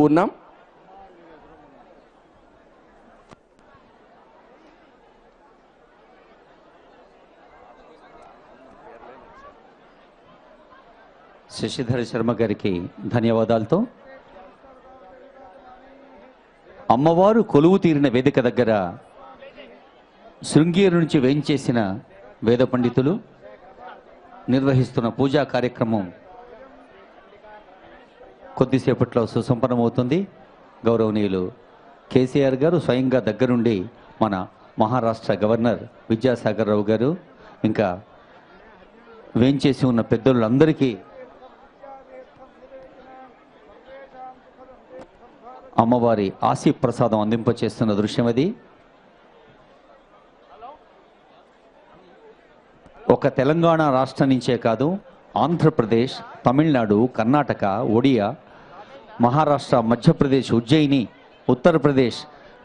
ఉన్నాం. శశిధర్ శర్మ గారికి ధన్యవాదాలతో అమ్మవారు కొలువు తీరిన వేదిక దగ్గర శృంగేరి నుంచి వేయించేసిన వేద పండితులు నిర్వహిస్తున్న పూజా కార్యక్రమం కొద్దిసేపట్లో సుసంపన్నమవుతుంది. గౌరవనీయులు కేసీఆర్ గారు స్వయంగా దగ్గరుండి మన మహారాష్ట్ర గవర్నర్ విద్యాసాగర్ రావు గారు ఇంకా వేయించేసి ఉన్న పెద్దలందరికీ అమ్మవారి ఆశీ ప్రసాదం అందింపచేస్తున్న దృశ్యం అది. ఒక తెలంగాణ రాష్ట్రం నుంచే కాదు, ఆంధ్రప్రదేశ్, తమిళనాడు, కర్ణాటక, ఒడియా, మహారాష్ట్ర, మధ్యప్రదేశ్, ఉజ్జయిని, ఉత్తరప్రదేశ్,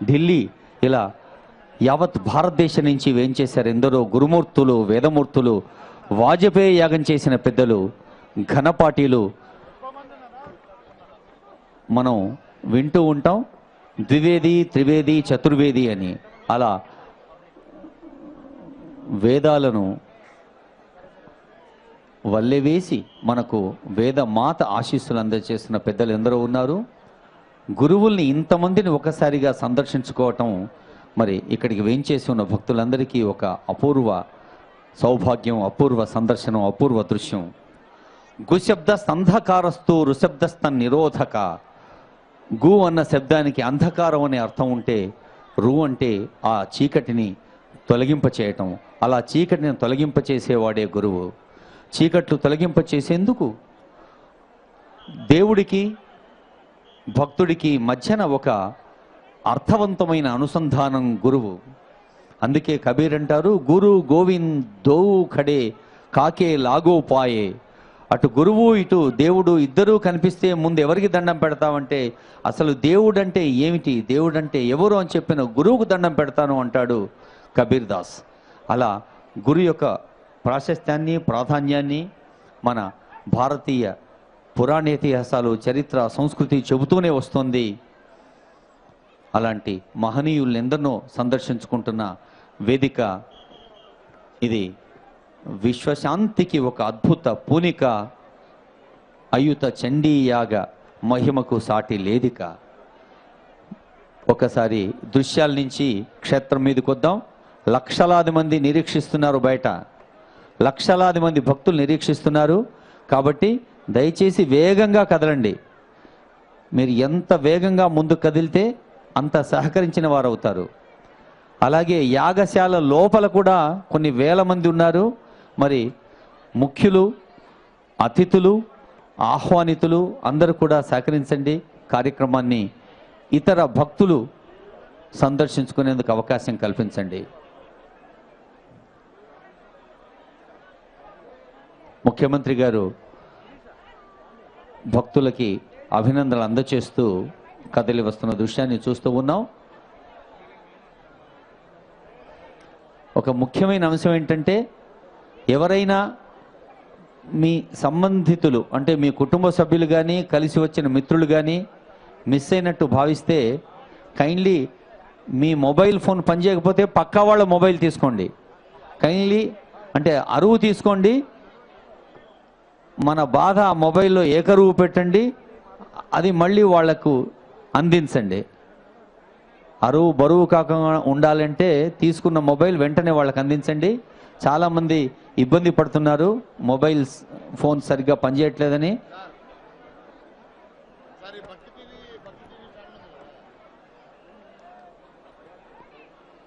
ఢిల్లీ ఇలా యావత్ భారతదేశం నుంచి వేయించేశారు ఎందరో గురుమూర్తులు, వేదమూర్తులు, వాజపేయి యాగం చేసిన పెద్దలు, ఘనపాటీలు మనం వింటూ ఉంటాం. ద్వివేది, త్రివేది, చతుర్వేది అని అలా వేదాలను వల్లెవేసి మనకు వేద మాత ఆశీస్సులు అందజేస్తున్న పెద్దలు ఎందరో ఉన్నారు. గురువుల్ని ఇంతమందిని ఒకసారిగా సందర్శించుకోవటం మరి ఇక్కడికి వేయించేసి ఉన్న భక్తులందరికీ ఒక అపూర్వ సౌభాగ్యం, అపూర్వ సందర్శనం, అపూర్వ దృశ్యం. గుశబ్దస్త అంధకారస్తు రుశబ్దస్త నిరోధక. గు అన్న శబ్దానికి అంధకారం అనే అర్థం ఉంటే, రు అంటే ఆ చీకటిని తొలగింపచేయటం. అలా చీకటిని తొలగింపచేసేవాడే గురువు. చీకట్లు తొలగింపచేసేందుకు దేవుడికి భక్తుడికి మధ్యన ఒక అర్థవంతమైన అనుసంధానం గురువు. అందుకే కబీర్ అంటారు, గురు గోవింద్ దో ఖడే కాకే లాగో పాయే. అటు గురువు ఇటు దేవుడు ఇద్దరూ కనిపిస్తే ముందు ఎవరికి దండం పెడతామంటే, అసలు దేవుడు అంటే ఏమిటి, దేవుడు అంటే ఎవరు అని చెప్పిన గురువుకు దండం పెడతాను అంటాడు కబీర్ దాస్. అలా గురు యొక్క ప్రాశస్త్యాన్ని, ప్రాధాన్యాన్ని మన భారతీయ పురాణేతిహాసాలు, చరిత్ర, సంస్కృతి చెబుతూనే వస్తుంది. అలాంటి మహనీయులెందరినో సందర్శించుకుంటున్న వేదిక ఇది. విశ్వశాంతికి ఒక అద్భుత పూనిక, అయుత చండీయాగ మహిమకు సాటి లేదిక. ఒకసారి దృశ్యాల నుంచి క్షేత్రం మీదకి వద్దాం. లక్షలాది మంది నిరీక్షిస్తున్నారు, బయట లక్షలాది మంది భక్తులు నిరీక్షిస్తున్నారు. కాబట్టి దయచేసి వేగంగా కదలండి. మీరు ఎంత వేగంగా ముందుకు కదిలితే అంత సహకరించిన వారు అవుతారు. అలాగే యాగశాల లోపల కూడా కొన్ని వేల మంది ఉన్నారు. మరి ముఖ్యులు, అతిథులు, ఆహ్వానితులు అందరూ కూడా సహకరించండి. కార్యక్రమాన్ని ఇతర భక్తులు సందర్శించుకునేందుకు అవకాశం కల్పించండి. ముఖ్యమంత్రి గారు భక్తులకి అభినందనలు అందజేస్తూ కదిలి వస్తున్న దృశ్యాన్ని చూస్తూ ఉన్నాం. ఒక ముఖ్యమైన అంశం ఏంటంటే, ఎవరైనా మీ సంబంధితులు అంటే మీ కుటుంబ సభ్యులు కానీ కలిసి వచ్చిన మిత్రులు కానీ మిస్ అయినట్టు భావిస్తే కైండ్లీ మీ మొబైల్ ఫోన్ పనిచేయకపోతే పక్కా వాళ్ళ మొబైల్ తీసుకోండి. కైండ్లీ అంటే అరువు తీసుకోండి. మన బాధ ఆ మొబైల్లో ఏకరువు పెట్టండి, అది మళ్ళీ వాళ్లకు అందించండి. అరువు బరువు కాకుండా ఉండాలంటే తీసుకున్న మొబైల్ వెంటనే వాళ్ళకి అందించండి. చాలామంది ఇబ్బంది పడుతున్నారు మొబైల్ ఫోన్ సరిగ్గా పనిచేయట్లేదని.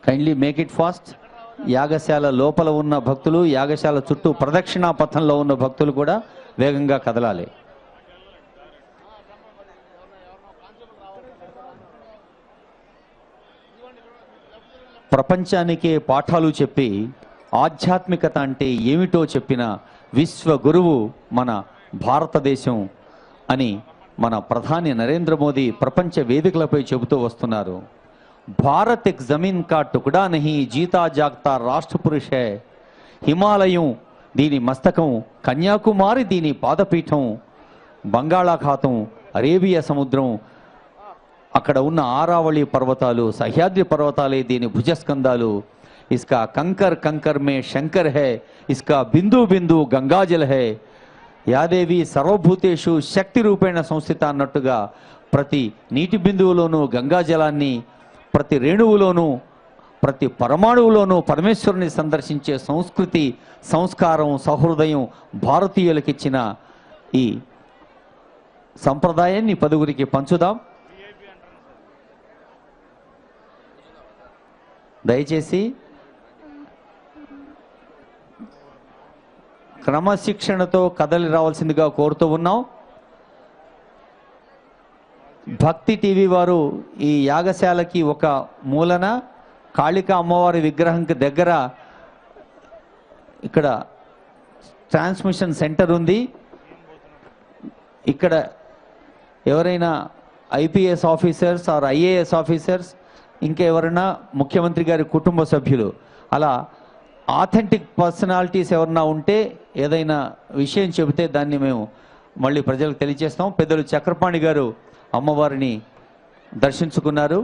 Kindly make it fast. యాగశాల లోపల ఉన్న భక్తులు, యాగశాల చుట్టూ ప్రదక్షిణా పథంలో ఉన్న భక్తులు కూడా వేగంగా కదలాలి. ప్రపంచానికే పాఠాలు చెప్పి ఆధ్యాత్మికత అంటే ఏమిటో చెప్పిన విశ్వ గురువు మన భారతదేశం అని మన ప్రధాని నరేంద్ర మోదీ ప్రపంచ వేదికలపై చెబుతూ వస్తున్నారు. భారత్ ఎక్ జమీన్ కా టుకడా నహీ, జీతా జాగ్తా రాష్ట్ర పురుష్ హై. హిమాలయం దీని మస్తకం, కన్యాకుమారి దీని పాదపీఠం, బంగాళాఖాతం, అరేబియా సముద్రం, అక్కడ ఉన్న ఆరావళి పర్వతాలు, సహ్యాద్రి పర్వతాలే దీని భుజస్కందాలు. ఇస్కా కంకర్ కంకర్ మే శంకర్ హై, ఇస్కా బిందు బిందు గంగాజల్ హై. యాదేవి సర్వభూతేషు శక్తి రూపేణ సంస్థిత అన్నట్టుగా ప్రతి నీటి బిందువులోనూ గంగాజలాన్ని, ప్రతి రేణువులోనూ, ప్రతి పరమాణువులోనూ పరమేశ్వరుని సందర్శించే సంస్కృతి, సంస్కారం, సహృదయం భారతీయులకిచ్చిన ఈ సంప్రదాయాన్ని 10గురికి పంచుదాం. దయచేసి క్రమశిక్షణతో కదలి రావాల్సిందిగా కోరుతూ ఉన్నాం. భక్తి టీవీ వారు ఈ యాగశాలకి ఒక మూలన కాళికా అమ్మవారి విగ్రహంకి దగ్గర ఇక్కడ ట్రాన్స్మిషన్ సెంటర్ ఉంది. ఇక్కడ ఎవరైనా IPS officers or IAS officers, ఇంకెవరైనా ముఖ్యమంత్రి గారి కుటుంబ సభ్యులు, అలా ఆథెంటిక్ పర్సనాలిటీస్ ఎవరన్నా ఉంటే ఏదైనా విషయం చెబితే దాన్ని మేము మళ్ళీ ప్రజలకు తెలియజేస్తాం. పెద్దలు చక్రపాణి గారు అమ్మవారిని దర్శించుకున్నారు.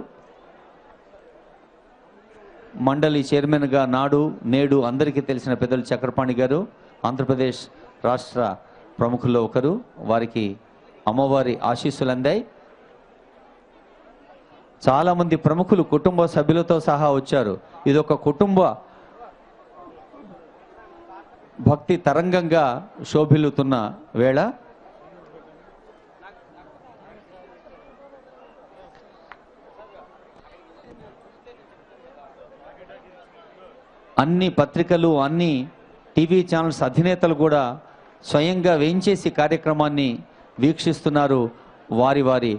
మండలి చైర్మన్గా నాడు నేడు అందరికీ తెలిసిన పెద్దలు చక్రపాణి గారు ఆంధ్రప్రదేశ్ రాష్ట్ర ప్రముఖుల్లో ఒకరు. వారికి అమ్మవారి ఆశీస్సులు అందాయి. చాలామంది ప్రముఖులు కుటుంబ సభ్యులతో సహా వచ్చారు. ఇదొక కుటుంబ భక్తి తరంగంగా శోభిల్లుతున్న వేళ అన్ని పత్రికలు, అన్ని టీవీ ఛానల్స్ అధినేతలు కూడా స్వయంగా వేయించేసి కార్యక్రమాన్ని వీక్షిస్తున్నారు. వారి వారి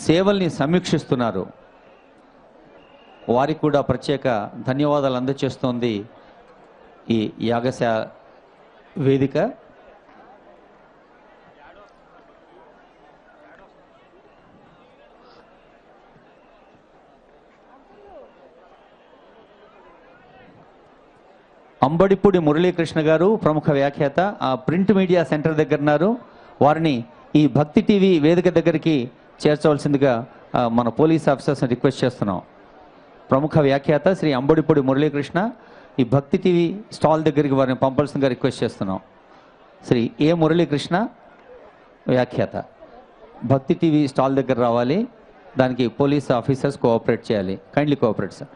సేవల్ని సమీక్షిస్తున్నారు. వారికి కూడా ప్రత్యేక ధన్యవాదాలు అందజేస్తోంది ఈ యాగశాల వేదిక. అంబడిపూడి మురళీకృష్ణ గారు ప్రముఖ వ్యాఖ్యాత, ఆ ప్రింట్ మీడియా సెంటర్ దగ్గర ఉన్నారు. వారిని ఈ భక్తి టీవీ వేదిక దగ్గరికి చేర్చవలసిందిగా మన పోలీస్ ఆఫీసర్స్ని రిక్వెస్ట్ చేస్తున్నాం. ప్రముఖ వ్యాఖ్యాత శ్రీ అంబడిపూడి మురళీకృష్ణ ఈ భక్తి టీవీ స్టాల్ దగ్గరికి వారిని పంపాల్సిందిగా రిక్వెస్ట్ చేస్తున్నాం. శ్రీ ఏ మురళీకృష్ణ వ్యాఖ్యాత భక్తి టీవీ స్టాల్ దగ్గర రావాలి. దానికి పోలీస్ ఆఫీసర్స్ కోఆపరేట్ చేయాలి. Kindly cooperate sir.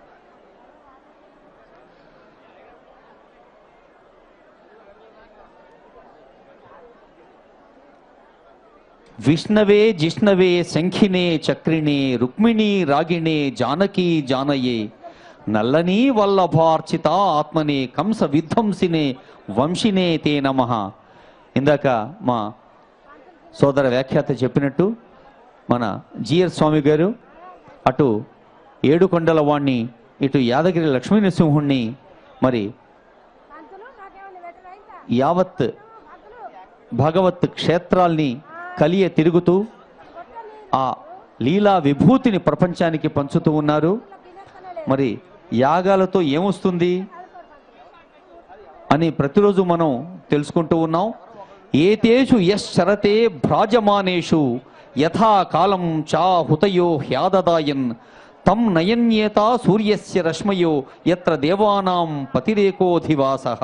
విష్ణవే జిష్ణవే శంఖినే చక్రిణే రుక్మిణి రాగిణే జానకీ జానయే నల్లని వల్లభార్చిత ఆత్మనే కంస విధ్వంసినే వంశినే తే నమః. ఇందాక మా సోదర వ్యాఖ్యాత చెప్పినట్టు మన జిఆర్ స్వామి గారు అటు ఏడుకొండల వాణ్ణి, ఇటు యాదగిరి లక్ష్మీనరసింహుణ్ణి, మరి యావత్ భగవత్ క్షేత్రాల్ని కలియ తిరుగుతూ ఆ లీలా విభూతిని ప్రపంచానికి పంచుతూ ఉన్నారు. మరి యాగాలతో ఏమొస్తుంది అని ప్రతిరోజు మనం తెలుసుకుంటూ ఉన్నాం. ఏతేషు యశ్చరతే భ్రాజమానేషు యథాకాలం చా హుతయో హ్యాదదాయన్ తం నయన్యేత సూర్యస్య రశ్మయో యత్ర దేవానాం పతిరేకోధివాసః.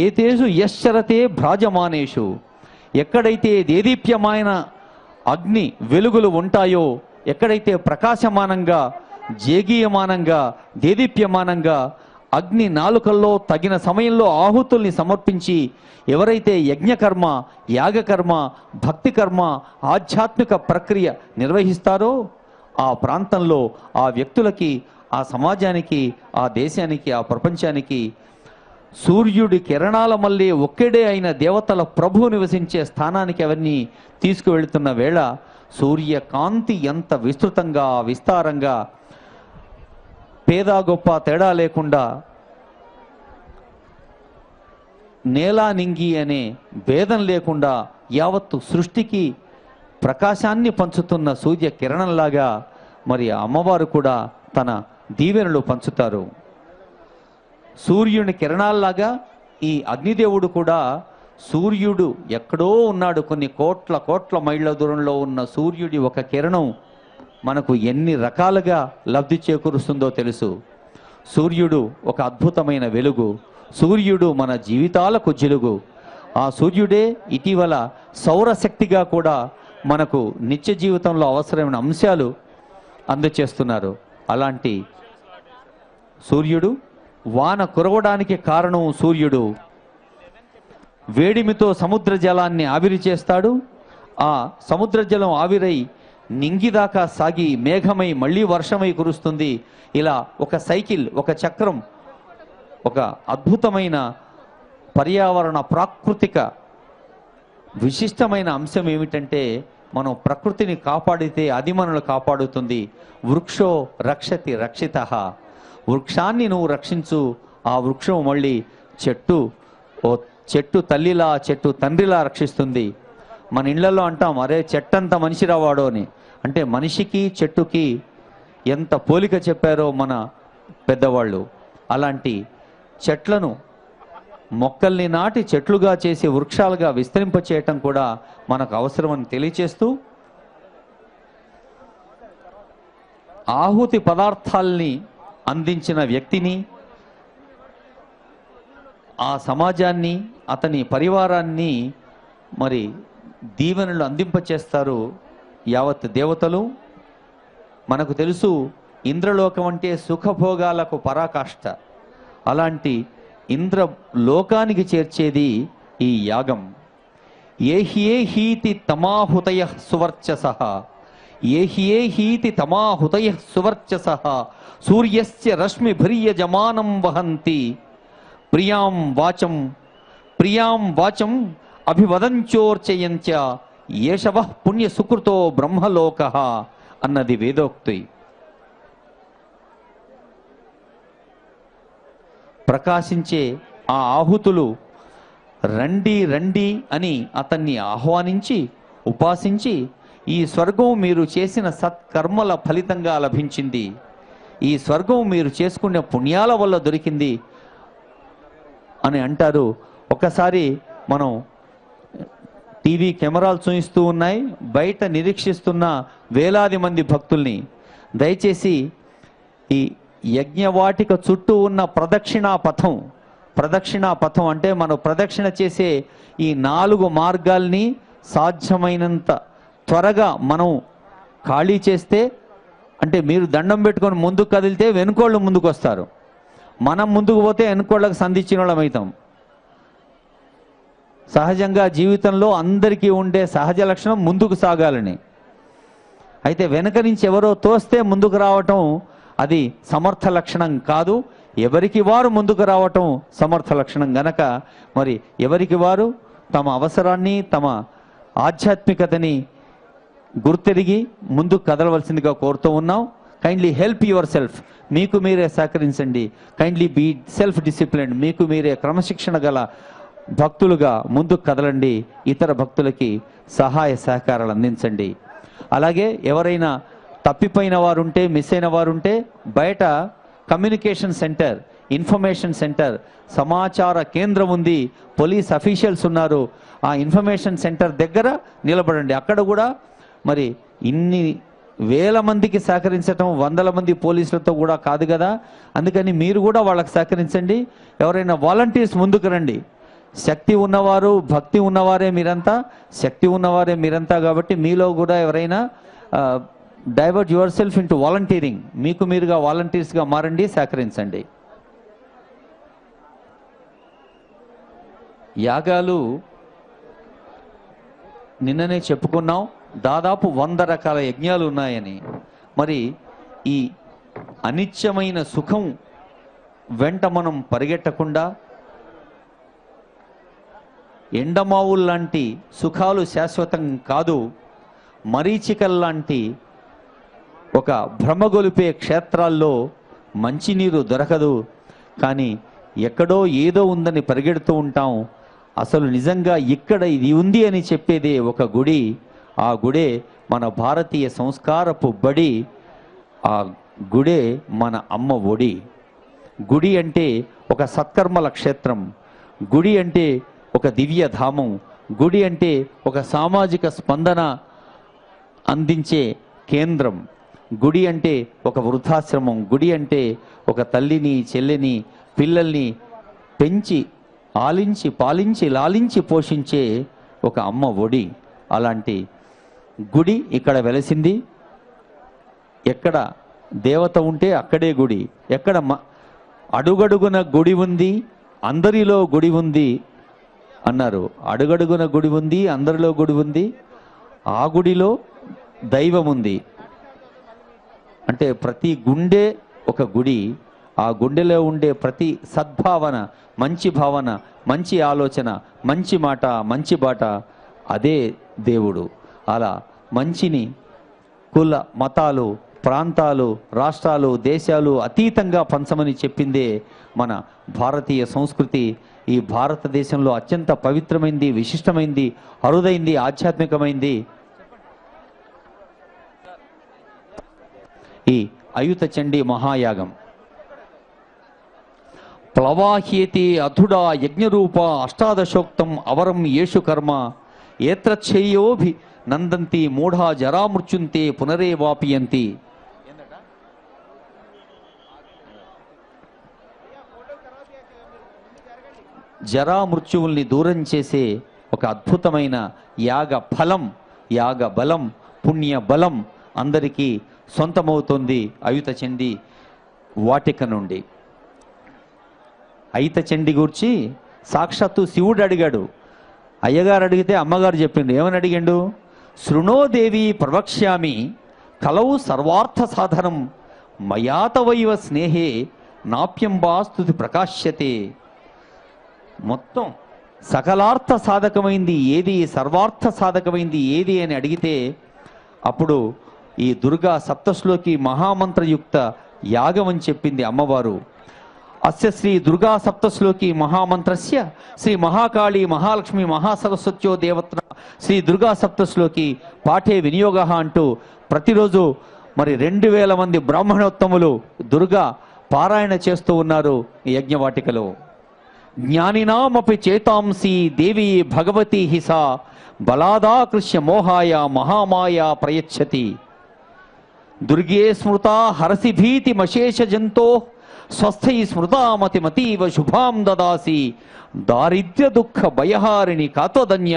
ఏతేషు యశ్చరతే భ్రాజమానేషు, ఎక్కడైతే దేదీప్యమైన అగ్ని వెలుగులు ఉంటాయో, ఎక్కడైతే ప్రకాశమానంగా, జేగీయమానంగా, దేదీప్యమానంగా అగ్ని నాలుకల్లో తగిన సమయంలో ఆహుతుల్ని సమర్పించి ఎవరైతే యజ్ఞకర్మ, యాగకర్మ, భక్తి కర్మ, ఆధ్యాత్మిక ప్రక్రియ నిర్వహిస్తారో ఆ ప్రాంతంలో ఆ వ్యక్తులకి, ఆ సమాజానికి, ఆ దేశానికి, ఆ ప్రపంచానికి సూర్యుడి కిరణాల మళ్ళీ ఒక్కడే అయిన దేవతల ప్రభు నివసించే స్థానానికి అవన్నీ తీసుకువెళుతున్న వేళ సూర్యకాంతి ఎంత విస్తృతంగా, విస్తారంగా, పేద గొప్ప తేడా లేకుండా, నేలా నింగి అనే భేదం లేకుండా యావత్తు సృష్టికి ప్రకాశాన్ని పంచుతున్న సూర్య కిరణంలాగా మరి అమ్మవారు కూడా తన దీవెనలు పంచుతారు. సూర్యుని కిరణాల్లాగా ఈ అగ్నిదేవుడు కూడా సూర్యుడు ఎక్కడో ఉన్నాడు, కొన్ని కోట్ల కోట్ల మైళ్ళ దూరంలో ఉన్న సూర్యుడి ఒక కిరణం మనకు ఎన్ని రకాలుగా లబ్ధి చేకూరుస్తుందో తెలుసు. సూర్యుడు ఒక అద్భుతమైన వెలుగు, సూర్యుడు మన జీవితాలకు జిలుగు. ఆ సూర్యుడే ఇటీవల సౌరశక్తిగా కూడా మనకు నిత్య జీవితంలో అవసరమైన అంశాలు అందచేస్తున్నారు. అలాంటి సూర్యుడు, వాన కురవడానికి కారణం సూర్యుడు. వేడిమితో సముద్ర జలాన్ని ఆవిరి చేస్తాడు. ఆ సముద్ర జలం ఆవిరై నింగిదాకా సాగి మేఘమై మళ్ళీ వర్షమై కురుస్తుంది. ఇలా ఒక సైకిల్, ఒక చక్రం, ఒక అద్భుతమైన పర్యావరణ ప్రాకృతిక విశిష్టమైన అంశం ఏమిటంటే, మనం ప్రకృతిని కాపాడితే అది మనల్ని కాపాడుతుంది. వృక్షో రక్షతి రక్షితః. వృక్షాన్ని నువ్వు రక్షించు, ఆ వృక్షం మళ్ళీ చెట్టు తల్లిలా, చెట్టు తండ్రిలా రక్షిస్తుంది. మన ఇళ్లలో అంటాం, అరే చెట్టంత మనిషి రావాడో అని. అంటే మనిషికి చెట్టుకి ఎంత పోలిక చెప్పారో మన పెద్దవాళ్ళు. అలాంటి చెట్లను, మొక్కల్ని నాటి చెట్లుగా చేసి వృక్షాలుగా విస్తరింపచేయటం కూడా మనకు అవసరమని తెలియచేస్తూ, ఆహుతి పదార్థాల్ని అందించిన వ్యక్తిని, ఆ సమాజాన్ని, అతని పరివారాన్ని మరి దీవెనలు అందింపచేస్తారు యావత్ దేవతలు. మనకు తెలుసు, ఇంద్రలోకం అంటే సుఖభోగాలకు పరాకాష్ట. అలాంటి ఇంద్రలోకానికి చేర్చేది ఈ యాగం. ఏహ్యేహీతి తమాహుతయ సువర్చసః, ఏహ్యేహీతి తమాహుతయ సువర్చసః, సూర్యస్య రశ్మిభిర్యజమానం వహంతి, ప్రియాం వాచం అభివదంచోర్చయంచ ఏషవః పుణ్య సుకృతో బ్రహ్మలోకః అన్నది వేదోక్తి. ప్రకాశించే ఆ ఆహుతులు రండి రండి అని అతన్ని ఆహ్వానించి ఉపాసించి, ఈ స్వర్గం మీరు చేసిన సత్కర్మల ఫలితంగా లభించింది, ఈ స్వర్గం మీరు చేసుకునే పుణ్యాల వల్ల దొరికింది అని అంటారు. ఒకసారి మనం టీవీ కెమెరాలు చూపిస్తూ ఉన్నాయి, బయట నిరీక్షిస్తున్న వేలాది మంది భక్తుల్ని దయచేసి ఈ యజ్ఞవాటిక చుట్టూ ఉన్న ప్రదక్షిణా పథం అంటే మనం ప్రదక్షిణ చేసే ఈ 4 మార్గాల్ని సాధ్యమైనంత త్వరగా మనం ఖాళీ చేస్తే, అంటే మీరు దండం పెట్టుకొని ముందుకు కదిలితే వెనుకోళ్ళు ముందుకు వస్తారు, మనం ముందుకు పోతే వెనుకోళ్ళకు సంధించిన వాళ్ళం అవుతాం. సహజంగా జీవితంలో అందరికీ ఉండే సహజ లక్షణం ముందుకు సాగాలని. అయితే వెనక నుంచి ఎవరో తోస్తే ముందుకు రావటం అది సమర్థ లక్షణం కాదు. ఎవరికి వారు ముందుకు రావటం సమర్థ లక్షణం గనక మరి ఎవరికి వారు తమ అవసరాన్ని, తమ ఆధ్యాత్మికతని గుర్తెరిగి ముందుకు కదలవలసిందిగా కోరుతూ ఉన్నాం. కైండ్లీ హెల్ప్ యువర్ సెల్ఫ్, మీకు మీరే సహకరించండి. కైండ్లీ బీ సెల్ఫ్ డిసిప్లిన్, మీకు మీరే క్రమశిక్షణ గల భక్తులుగా ముందుకు కదలండి. ఇతర భక్తులకి సహాయ సహకారాలు అందించండి. అలాగే ఎవరైనా తప్పిపోయిన వారుంటే, మిస్ అయిన వారుంటే బయట కమ్యూనికేషన్ సెంటర్, ఇన్ఫర్మేషన్ సెంటర్, సమాచార కేంద్రం ఉంది, పోలీస్ అఫీషియల్స్ ఉన్నారు. ఆ ఇన్ఫర్మేషన్ సెంటర్ దగ్గర నిలబడండి. అక్కడ కూడా మరి ఇన్ని వేల మందికి సహకరించటం, వందల మంది పోలీసులతో కూడా కాదు కదా. అందుకని మీరు కూడా వాళ్ళకి సహకరించండి. ఎవరైనా వాలంటీర్స్ ముందుకు రండి. శక్తి ఉన్నవారు, భక్తి ఉన్నవారే మీరంతా కాబట్టి మీలో కూడా ఎవరైనా divert your self into volunteering, మీకు మీరుగా వాలంటీర్స్గా మారండి, సహకరించండి. యాగాలు నిన్ననే చెప్పుకున్నాం, దాదాపు 100 రకాల యజ్ఞాలు ఉన్నాయని. మరి ఈ అనిత్యమైన సుఖం వెంట మనం పరిగెట్టకుండా, ఎండమావుల్లాంటి సుఖాలు శాశ్వతం కాదు, మరీచికల్లాంటి ఒక భ్రమగొలిపే క్షేత్రాల్లో మంచినీరు దొరకదు, కానీ ఎక్కడో ఏదో ఉందని పరిగెడుతూ ఉంటాం. అసలు నిజంగా ఇక్కడ ఇది ఉంది అని చెప్పేదే ఒక గుడి. ఆ గుడే మన భారతీయ సంస్కారపు బడి, ఆ గుడే మన అమ్మ ఒడి. గుడి అంటే ఒక సత్కర్మల క్షేత్రం, గుడి అంటే ఒక దివ్య ధామం. గుడి అంటే ఒక సామాజిక స్పందన అందించే కేంద్రం. గుడి అంటే ఒక వృద్ధాశ్రమం. గుడి అంటే ఒక తల్లిని, చెల్లిని, పిల్లల్ని పెంచి ఆలించి పాలించి లాలించి పోషించే ఒక అమ్మ ఒడి. అలాంటి గుడి ఇక్కడ వెలసింది. ఎక్కడ దేవత ఉంటే అక్కడే గుడి. ఎక్కడ అడుగడుగున గుడి ఉంది, అందరిలో గుడి ఉంది అన్నారు. అడుగడుగున గుడి ఉంది, అందరిలో గుడి ఉంది. ఆ గుడిలో దైవం ఉంది. అంటే ప్రతి గుండె ఒక గుడి. ఆ గుండెలో ఉండే ప్రతి సద్భావన, మంచి భావన, మంచి ఆలోచన, మంచి మాట, మంచి బాట, అదే దేవుడు. అలా మంచిని కుల మతాలు, ప్రాంతాలు, రాష్ట్రాలు, దేశాలు అతీతంగా పంచమని చెప్పిందే మన భారతీయ సంస్కృతి. ఈ భారతదేశంలో అత్యంత పవిత్రమైంది, విశిష్టమైంది, అరుదైంది, ఆధ్యాత్మికమైంది ఈ అయుత చండీ మహాయాగం. ప్లవాహ్యేతి అధుడా యజ్ఞరూప అష్టాదశోక్తం అవరం యేషు కర్మ ఏత్రచ్ఛేయోభి నందంతి మూఢా జరామృత్యుంతే పునరేవాపియంతి. జరామృత్యువుల్ని దూరం చేసే ఒక అద్భుతమైన యాగ ఫలం, యాగ బలం, పుణ్య బలం అందరికీ సొంతమవుతుంది అయుత చండీ వాటిక నుండి. అయుత చండీ గూర్చి సాక్షాత్తు శివుడు అడిగాడు. అయ్యగారు అడిగితే అమ్మగారు చెప్పిండు. ఏమని అడిగాడు? శృణోదేవి ప్రవక్ష్యామి కలవు సర్వార్థ సాధనం మయాతవైవ స్నేహే నాప్యంబాస్తుతి ప్రకాశ్యతే. మొత్తం సకలార్థ సాధకమైంది ఏది, సర్వార్థ సాధకమైంది ఏది అని అడిగితే అప్పుడు ఈ దుర్గా సప్తశ్లోకి మహామంత్రయుక్త యాగం అని చెప్పింది అమ్మవారు. అస్య శ్రీ దుర్గా సప్తశ్లోకి మహామంత్రస్య శ్రీ మహాకాళీ మహాలక్ష్మి మహాసరస్వత్యో దేవత్ర శ్రీ దుర్గా సప్తశ్లోకి పాఠే వినియోగ అంటూ ప్రతిరోజు మరి 2000 మంది బ్రాహ్మణోత్తములు దుర్గా పారాయణ చేస్తూ ఉన్నారు ఈ యజ్ఞవాటికలో. జ్ఞానినామపి చేతాంసి దేవి భగవతి హిసా బలాదాకృష్య మోహాయ మహామాయా ప్రయచ్చతి. దుర్గే స్మృతా హరసి భీతి మశేష జంతో స్వస్థై స్మృతామతిమతీవ శుభాం దదాసి దారిద్ర్య దుఃఖ భయహారిణి కాత్వధన్య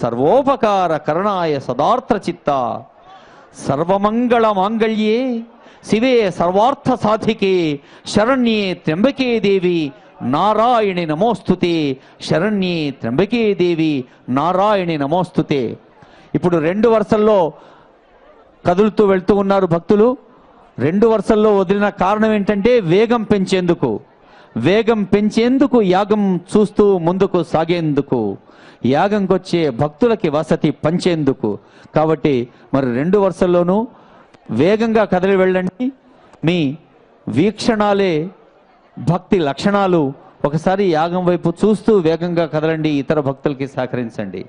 సర్వోపకార కరణాయ సదార్థ చిత్త. సర్వమంగళ మాంగళ్యే శివే సర్వార్థ సాధికే శరణ్యే త్ర్యంబకే దేవి నారాయణి నమోస్తుతే. శరణ్యే త్ర్యంబకే దేవి నారాయణి నమోస్తుతే. ఇప్పుడు 2 వరుసల్లో కదులుతూ వెళ్తూ ఉన్నారు భక్తులు. 2 వరుసల్లో వదిలిన కారణం ఏంటంటే వేగం పెంచేందుకు. వేగం పెంచేందుకు యాగం చూస్తూ ముందుకు సాగేందుకు, యాగంకొచ్చే భక్తులకి వసతి పంచేందుకు. కాబట్టి మరి 2 వరుసల్లోనూ వేగంగా కదిలి వెళ్ళండి. మీ వీక్షణాలే భక్తి లక్షణాలు. ఒకసారి యాగం వైపు చూస్తూ వేగంగా కదలండి, ఇతర భక్తులకి సహకరించండి.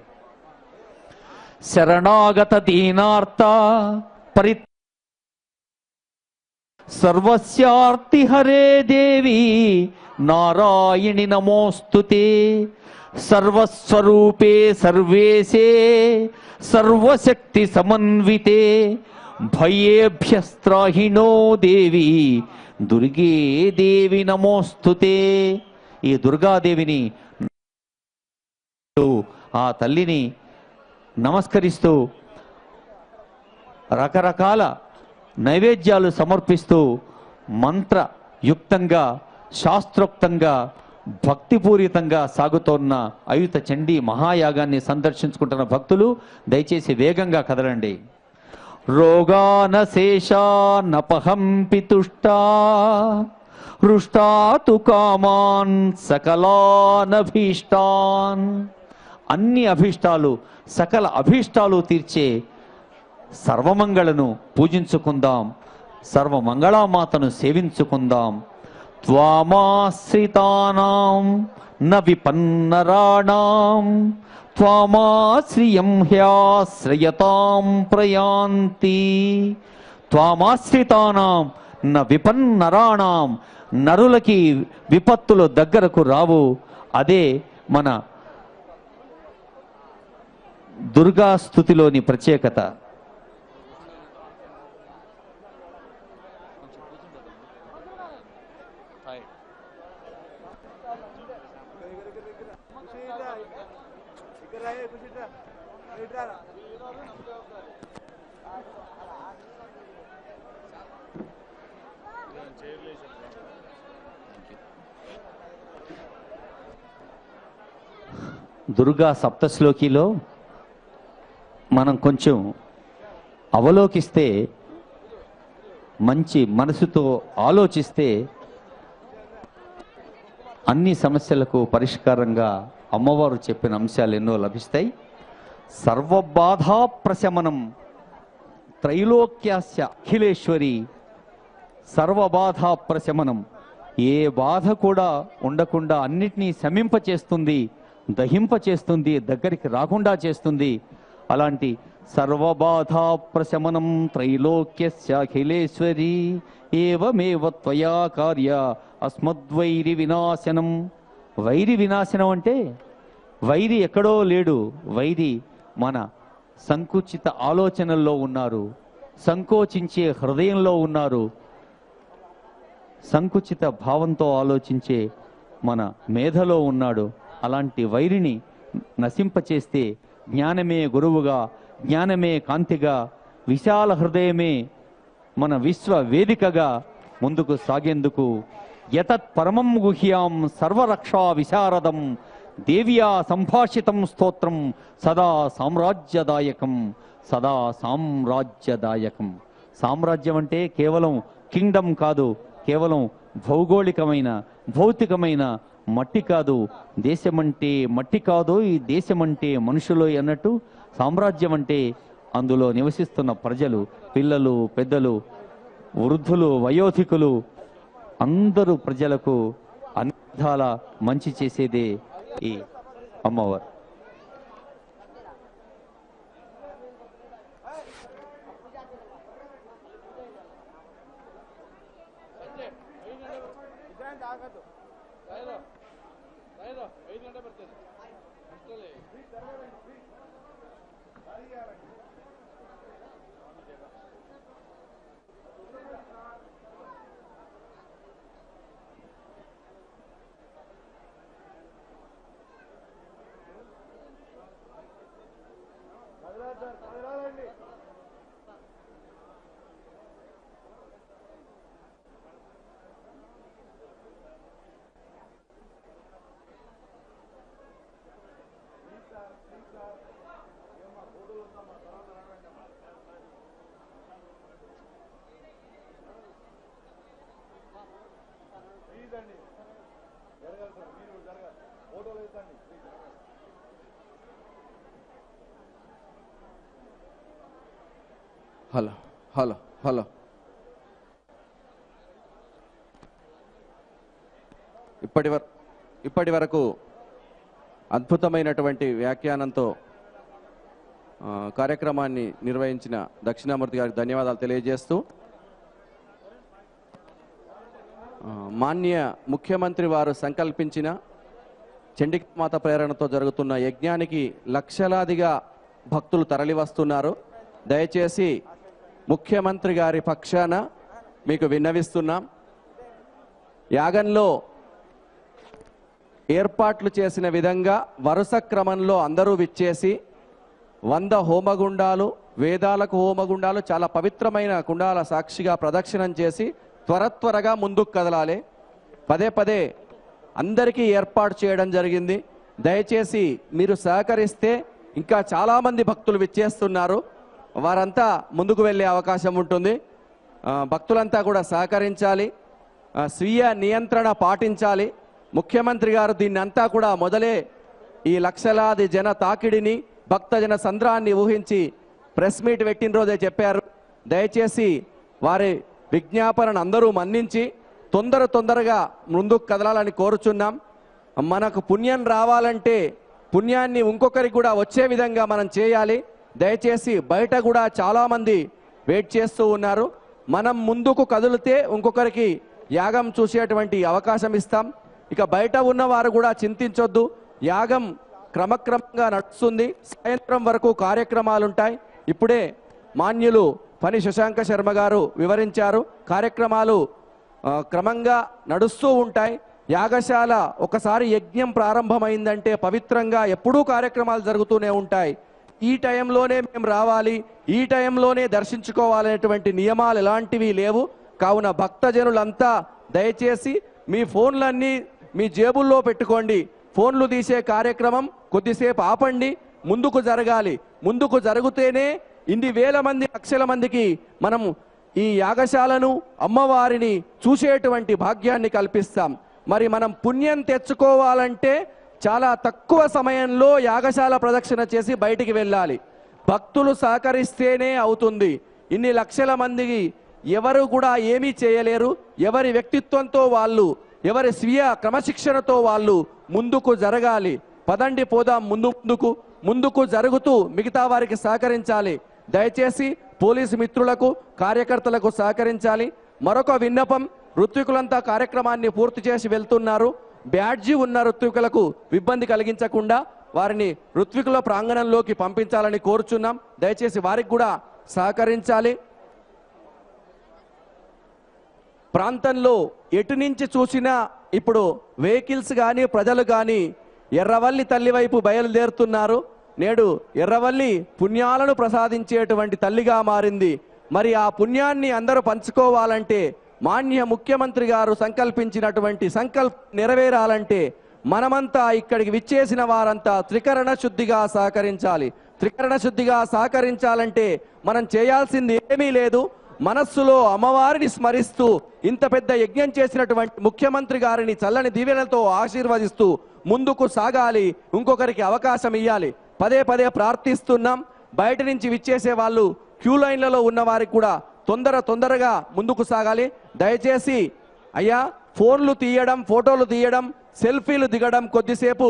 శరణాగత దీనార్త పరి సర్వస్యార్తి హరే దేవి నారాయణి నమోస్తుతే. సర్వస్వరూపే సర్వేశే సర్వశక్తి సమన్వితే భయేభ్యస్త్రాహిణో దేవి దుర్గే దేవి నమోస్తుతే. ఈ దుర్గాదేవిని, ఆ తల్లిని నమస్కరిస్తూ రకరకాల నైవేద్యాలు సమర్పిస్తూ మంత్రయుక్తంగా శాస్త్రోక్తంగా భక్తిపూరితంగా సాగుతోన్న అయుత చండీ మహాయాగాన్ని సందర్శించుకుంటున్న భక్తులు దయచేసి వేగంగా కదలండి. రోగానశేషానపహంపి తుష్టా హృష్టాతు కామాన్ సకలానభీష్టాన్. అన్ని అభీష్టాలు, సకల అభీష్టాలు తీర్చే సర్వమంగళను పూజించుకుందాం, సర్వమంగళామాతను సేవించుకుందాం. త్వామాశ్రితానాం న విపన్నరాణాం త్వామాశ్రియం హ్యాశ్రయతాం ప్రయాంతి. త్వామాశ్రితానాం న విపన్నరాణాం. నరులకి విపత్తులు దగ్గరకు రావు. అదే మన దుర్గా స్తుతిలోని ప్రత్యేకత. దుర్గా సప్తశ్లోకిలో మనం కొంచెం అవలోకిస్తే, మంచి మనసుతో ఆలోచిస్తే అన్ని సమస్యలకు పరిష్కారంగా అమ్మవారు చెప్పిన అంశాలు ఎన్నో లభిస్తాయి. సర్వబాధా ప్రశమనం త్రైలోక్యాస్య అఖిలేశ్వరి. సర్వబాధా ప్రశమనం, ఏ బాధ కూడా ఉండకుండా అన్నిటినీ శమింపచేస్తుంది, దహింపచేస్తుంది, దగ్గరికి రాకుండా చేస్తుంది. అలాంటి సర్వబాధా ప్రశమనం త్రైలోక్యస్య అఖిలేశ్వరి. ఏవమేవ త్వయా కార్య అస్మద్వైరి వినాశనం. వైరి వినాశనం అంటే వైరి ఎక్కడో లేడు, వైరి మన సంకుచిత ఆలోచనల్లో ఉన్నారు, సంకోచించే హృదయంలో ఉన్నారు, సంకుచిత భావంతో ఆలోచించే మన మేధలో ఉన్నాడు. అలాంటి వైరిని నశింపచేస్తే జ్ఞానమే గురువుగా, జ్ఞానమే కాంతిగా, విశాల హృదయమే మన విశ్వ వేదికగా ముందుకు సాగేందుకు యతత్ పరమం గుహ్యాం సర్వరక్షా విశారదం దేవ్యా సంభాషితం స్తోత్రం సదా సామ్రాజ్యదాయకం. సదా సామ్రాజ్యదాయకం. సామ్రాజ్యం అంటే కేవలం కింగ్డమ్ కాదు, కేవలం భౌగోళికమైన భౌతికమైన మట్టి కాదు. దేశమంటే మట్టి కాదు, ఈ దేశమంటే మనుషులు అన్నట్టు సామ్రాజ్యం అంటే అందులో నివసిస్తున్న ప్రజలు, పిల్లలు, పెద్దలు, వృద్ధులు, వయోధికులు, అందరూ ప్రజలకు అన్ని విధాల మంచి చేసేదే ఈ అమ్మవారు. హలో హలో హలో ఇప్పటి వరకు అద్భుతమైనటువంటి వ్యాఖ్యానంతో కార్యక్రమాన్ని నిర్వహించిన దక్షిణామూర్తి గారికి ధన్యవాదాలు తెలియజేస్తూ, మాన్య ముఖ్యమంత్రి వారు సంకల్పించిన చండికామాత ప్రేరణతో జరుగుతున్న యజ్ఞానికి లక్షలాదిగా భక్తులు తరలి వస్తున్నారు. దయచేసి ముఖ్యమంత్రి గారి పక్షాన మీకు విన్నవిస్తున్నాం. యాగంలో ఏర్పాట్లు చేసిన విధంగా వరుస క్రమంలో అందరూ విచ్చేసి 100 హోమగుండాలు, వేదాలకు హోమగుండాలు, చాలా పవిత్రమైన కుండాల సాక్షిగా ప్రదక్షిణం చేసి త్వరగా ముందుకు కదలాలి. పదే పదే అందరికీ ఏర్పాటు చేయడం జరిగింది. దయచేసి మీరు సహకరిస్తే ఇంకా చాలామంది భక్తులు విచ్చేస్తున్నారు, వారంతా ముందుకు వెళ్ళే అవకాశం ఉంటుంది. భక్తులంతా కూడా సహకరించాలి, స్వీయ నియంత్రణ పాటించాలి. ముఖ్యమంత్రి గారు దీన్ని అంతా కూడా మొదలే ఈ లక్షలాది జన తాకిడిని, భక్తజన సంద్రాన్ని ఊహించి ప్రెస్ మీట్ పెట్టిన రోజే చెప్పారు. దయచేసి వారి విజ్ఞాపనను అందరూ మన్నించి తొందరగా ముందుకు కదలాలని కోరుచున్నాం. మనకు పుణ్యం రావాలంటే పుణ్యాన్ని ఇంకొకరికి కూడా వచ్చే విధంగా మనం చేయాలి. దయచేసి బయట కూడా చాలామంది వెయిట్ చేస్తూ ఉన్నారు. మనం ముందుకు కదిలితే ఇంకొకరికి యాగం చూసేటువంటి అవకాశం ఇస్తాం. ఇక బయట ఉన్నవారు కూడా చింతించొద్దు. యాగం క్రమక్రమంగా నడుస్తుంది. సాయంత్రం వరకు కార్యక్రమాలు ఉంటాయి. ఇప్పుడే మాన్యులు పని శశాంక శర్మ గారు వివరించారు. కార్యక్రమాలు క్రమంగా నడుస్తూ ఉంటాయి. యాగశాల ఒకసారి యజ్ఞం ప్రారంభమైందంటే పవిత్రంగా ఎప్పుడూ కార్యక్రమాలు జరుగుతూనే ఉంటాయి. ఈ టైంలోనే మేము రావాలి, ఈ టైంలోనే దర్శించుకోవాలనేటువంటి నియమాలు ఎలాంటివి లేవు. కావున భక్తజనులంతా దయచేసి మీ ఫోన్లన్నీ మీ జేబుల్లో పెట్టుకోండి. ఫోన్లు తీసే కార్యక్రమం కొద్దిసేపు ఆపండి. ముందుకు జరగాలి. ముందుకు జరిగితేనే ఇన్ని వేల మంది లక్షల మందికి మనం ఈ యాగశాలను అమ్మవారిని చూసేటువంటి భాగ్యాన్ని కల్పిస్తాం. మరి మనం పుణ్యం తెచ్చుకోవాలంటే చాలా తక్కువ సమయంలో యాగశాల ప్రదక్షిణ చేసి బయటికి వెళ్ళాలి. భక్తులు సహకరిస్తేనే అవుతుంది. ఇన్ని లక్షల మందికి ఎవరు కూడా ఏమీ చేయలేరు. ఎవరి వ్యక్తిత్వంతో వాళ్ళు, ఎవరి స్వీయ క్రమశిక్షణతో వాళ్ళు ముందుకు జరగాలి. పదండి పోదాం ముందుకు జరుగుతూ మిగతా వారికి సహకరించాలి. దయచేసి పోలీసు మిత్రులకు కార్యకర్తలకు సహకరించాలి. మరొక విన్నపం, ఋత్వికులంతా కార్యక్రమాన్ని పూర్తి చేసి వెళ్తున్నారు. బ్యాడ్జీ ఉన్న ఋత్వికులకు ఇబ్బంది కలిగించకుండా వారిని ఋత్వికుల ప్రాంగణంలోకి పంపించాలని కోరుచున్నాం. దయచేసి వారికి కూడా సహకరించాలి. ప్రాంతంలో ఎటు నుంచి చూసినా ఇప్పుడు వెహికల్స్ కానీ ప్రజలు కానీ ఎర్రవల్లి తల్లి వైపు బయలుదేరుతున్నారు. నేడు ఎర్రవల్లి పుణ్యాలను ప్రసాదించేటువంటి తల్లిగా మారింది. మరి ఆ పుణ్యాన్ని అందరూ పంచుకోవాలంటే, మాన్య ముఖ్యమంత్రి గారు సంకల్పించినటువంటి సంకల్పం నెరవేరాలంటే మనమంతా ఇక్కడికి విచ్చేసిన వారంతా త్రికరణ శుద్ధిగా సహకరించాలి. త్రికరణ శుద్ధిగా సహకరించాలంటే మనం చేయాల్సింది ఏమీ లేదు. మనస్సులో అమ్మవారిని స్మరిస్తూ ఇంత పెద్ద యజ్ఞం చేసినటువంటి ముఖ్యమంత్రి గారిని చల్లని దీవెనలతో ఆశీర్వదిస్తూ ముందుకు సాగాలి. ఇంకొకరికి అవకాశం ఇవ్వాలి. పదే పదే ప్రార్థిస్తున్నాం. బయట నుంచి విచ్చేసే వాళ్ళు క్యూ లైన్లలో ఉన్న వారికి కూడా తొందరగా ముందుకు సాగాలి. దయచేసి అయ్యా ఫోన్లు తీయడం, ఫోటోలు తీయడం, సెల్ఫీలు దిగడం కొద్దిసేపు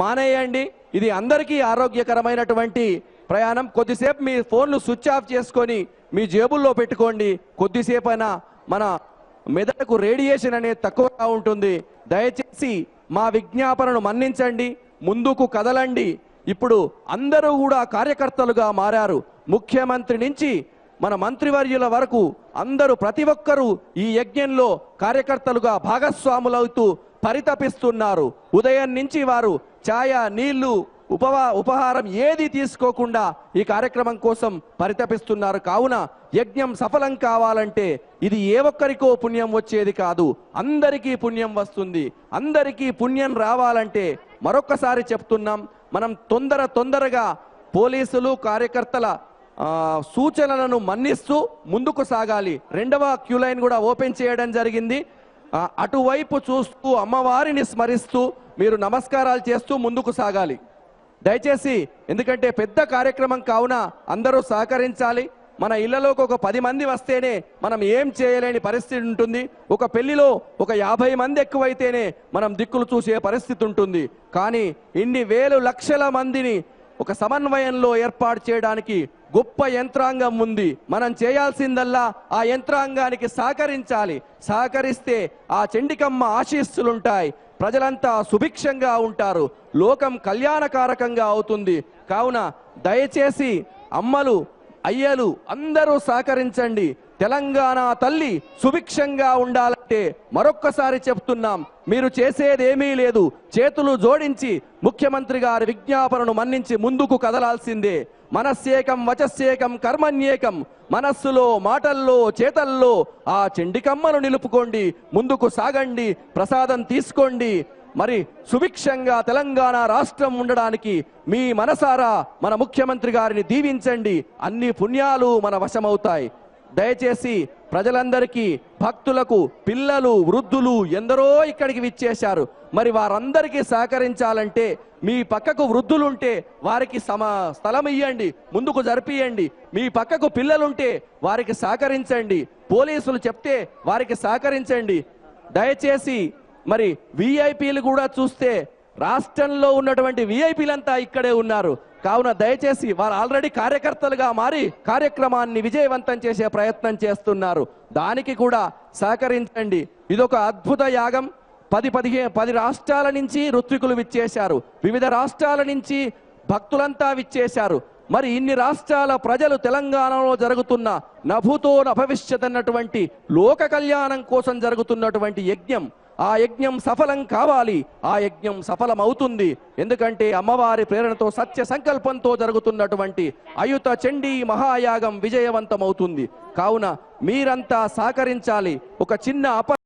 మానేయండి. ఇది అందరికీ ఆరోగ్యకరమైనటువంటి ప్రయాణం. కొద్దిసేపు మీ ఫోన్లు స్విచ్ ఆఫ్ చేసుకొని మీ జేబుల్లో పెట్టుకోండి. కొద్దిసేపైనా మన మెదడుకు రేడియేషన్ అనేది తక్కువగా ఉంటుంది. దయచేసి మా విజ్ఞాపనను మన్నించండి. ముందుకు కదలండి. ఇప్పుడు అందరూ కూడా కార్యకర్తలుగా మారారు. ముఖ్యమంత్రి నుంచి మన మంత్రివర్యుల వరకు అందరూ ప్రతి ఒక్కరూ ఈ యజ్ఞంలో కార్యకర్తలుగా భాగస్వాములవుతూ పరితపిస్తున్నారు. ఉదయం నుంచి వారు ఛాయ, నీళ్లు, ఉపహారం ఏది తీసుకోకుండా ఈ కార్యక్రమం కోసం పరితపిస్తున్నారు. కావున యజ్ఞం సఫలం కావాలంటే ఇది ఏ ఒక్కరికో పుణ్యం వచ్చేది కాదు, అందరికీ పుణ్యం వస్తుంది. అందరికీ పుణ్యం రావాలంటే మరొక్కసారి చెప్తున్నాం, మనం తొందరగా పోలీసులు కార్యకర్తల సూచనలను మన్నిస్తూ ముందుకు సాగాలి. రెండవ క్యూ లైన్ కూడా ఓపెన్ చేయడం జరిగింది. అటువైపు చూస్తూ అమ్మవారిని స్మరిస్తూ మీరు నమస్కారాలు చేస్తూ ముందుకు సాగాలి దయచేసి. ఎందుకంటే పెద్ద కార్యక్రమం కావున అందరూ సహకరించాలి. మన ఇళ్లలోకి ఒక 10 మంది వస్తేనే మనం ఏం చేయలేని పరిస్థితి ఉంటుంది. ఒక పెళ్లిలో ఒక 50 మంది ఎక్కువైతేనే మనం దిక్కులు చూసే పరిస్థితి ఉంటుంది. కానీ ఇన్ని వేలు లక్షల మందిని ఒక సమన్వయంలో ఏర్పాటు చేయడానికి గొప్ప యంత్రాంగం ఉంది. మనం చేయాల్సిందల్లా ఆ యంత్రాంగానికి సహకరించాలి. సహకరిస్తే ఆ చండికమ్మ ఆశీస్సులుంటాయి. ప్రజలంతా సుభిక్షంగా ఉంటారు. లోకం కళ్యాణకారకంగా అవుతుంది. కావున దయచేసి అమ్మలు, అయ్యలు అందరూ సహకరించండి. తెలంగాణ తల్లి సుభిక్షంగా ఉండాలంటే మరొక్కసారి చెప్తున్నాం, మీరు చేసేదేమీ లేదు. చేతులు జోడించి ముఖ్యమంత్రి గారి విజ్ఞాపనను మన్నించి ముందుకు కదలాల్సిందే. మనస్సేకం వచస్సేకం కర్మణ్యేకం. మనస్సులో, మాటల్లో, చేతల్లో ఆ చండికమ్మను నిలుపుకోండి. ముందుకు సాగండి. ప్రసాదం తీసుకోండి. మరి సుభిక్షంగా తెలంగాణ రాష్ట్రం ఉండడానికి మీ మనసారా మన ముఖ్యమంత్రి గారిని దీవించండి. అన్ని పుణ్యాలు మన వశమవుతాయి. దయచేసి ప్రజలందరికీ, భక్తులకు, పిల్లలు, వృద్ధులు ఎందరో ఇక్కడికి విచ్చేశారు. మరి వారందరికీ సహకరించాలంటే మీ పక్కకు వృద్ధులుంటే వారికి స్థలం ఇయ్యండి, ముందుకు జరిపియండి. మీ పక్కకు పిల్లలుంటే వారికి సహకరించండి. పోలీసులు చెప్తే వారికి సహకరించండి. దయచేసి మరి విఐపీలు కూడా చూస్తే రాష్ట్రంలో ఉన్నటువంటి విఐపీలంతా ఇక్కడే ఉన్నారు. కావున దయచేసి వారు ఆల్రెడీ కార్యకర్తలుగా మారి కార్యక్రమాన్ని విజయవంతం చేసే ప్రయత్నం చేస్తున్నారు. దానికి కూడా సహకరించండి. ఇదొక అద్భుత యాగం. పది రాష్ట్రాల నుంచి ఋత్వికులు విచ్చేశారు, వివిధ రాష్ట్రాల నుంచి భక్తులంతా విచ్చేశారు. మరి ఇన్ని రాష్ట్రాల ప్రజలు తెలంగాణలో జరుగుతున్న నభూతో నభవిష్యత్ అన్నటువంటి లోక కళ్యాణం కోసం జరుగుతున్నటువంటి యజ్ఞం, ఆ యజ్ఞం సఫలం కావాలి. ఆ యజ్ఞం సఫలమవుతుంది. ఎందుకంటే అమ్మవారి ప్రేరణతో సత్య సంకల్పంతో జరుగుతున్నటువంటి అయుత చండీ మహాయాగం విజయవంతమవుతుంది. కావున మీరంతా సహకరించాలి. ఒక చిన్న